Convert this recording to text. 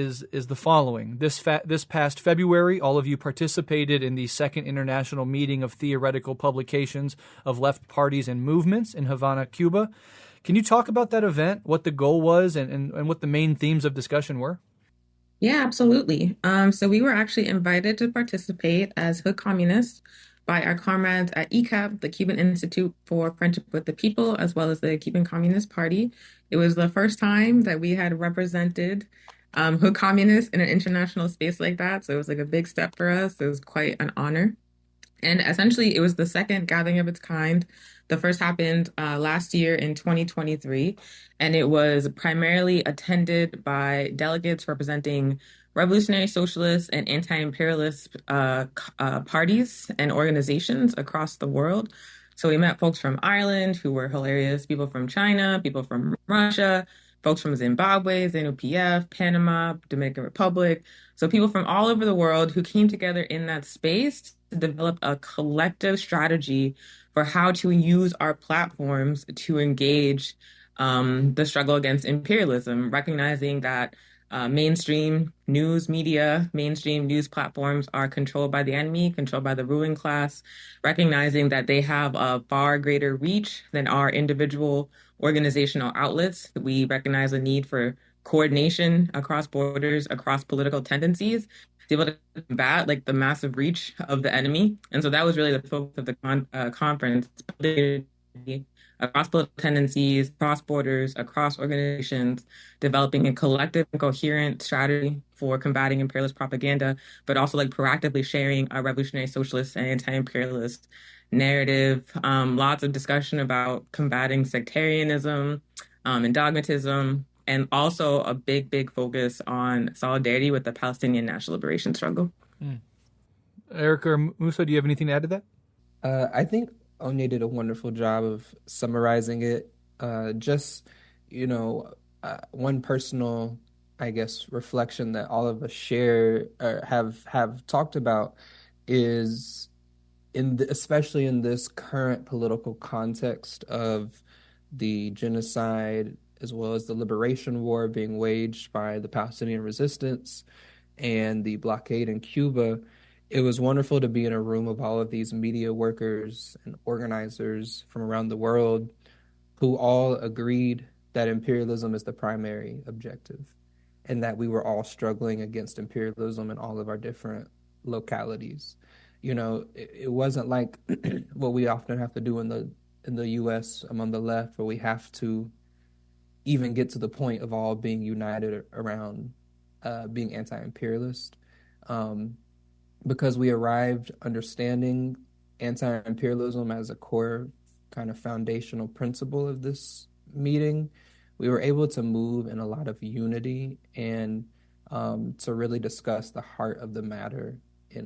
is the following. This past February, all of you participated in the second international meeting of theoretical publications of left parties and movements in Havana, Cuba. Can you talk about that event, what the goal was, and what the main themes of discussion were? Yeah, absolutely. So we were actually invited to participate as hood communists by our comrades at ECAP, the Cuban Institute for Friendship with the People, as well as the Cuban Communist Party. It was the first time that we had represented hood communists in an international space like that. So it was like a big step for us. It was quite an honor. And essentially, it was the second gathering of its kind. The first happened last year in 2023, and it was primarily attended by delegates representing revolutionary socialist and anti-imperialist parties and organizations across the world. So we met folks from Ireland who were hilarious, people from China, people from Russia, folks from Zimbabwe, ZANU-PF, Panama, Dominican Republic. So people from all over the world who came together in that space to develop a collective strategy for how to use our platforms to engage the struggle against imperialism, recognizing that mainstream news media, mainstream news platforms are controlled by the enemy, controlled by the ruling class, recognizing that they have a far greater reach than our individual organizational outlets. We recognize a need for coordination across borders, across political tendencies, to be able to combat like the massive reach of the enemy. And so that was really the focus of the conference, across political tendencies, across borders, across organizations, developing a collective and coherent strategy for combating imperialist propaganda, but also like proactively sharing our revolutionary socialist and anti-imperialist narrative. Lots of discussion about combating sectarianism and dogmatism, and also a big focus on solidarity with the Palestinian national liberation struggle. Mm. Eric or Musa, do you have anything to add to that? I think Onye did a wonderful job of summarizing it. Just, you know, one personal, I guess, reflection that all of us share or have talked about is especially in this current political context of the genocide as well as the liberation war being waged by the Palestinian resistance and the blockade in Cuba. It was wonderful to be in a room of all of these media workers and organizers from around the world who all agreed that imperialism is the primary objective and that we were all struggling against imperialism in all of our different localities. It wasn't like what we often have to do in the US among the left, where we have to even get to the point of all being united around being anti-imperialist. Because we arrived understanding anti-imperialism as a core kind of foundational principle of this meeting, we were able to move in a lot of unity and to really discuss the heart of the matter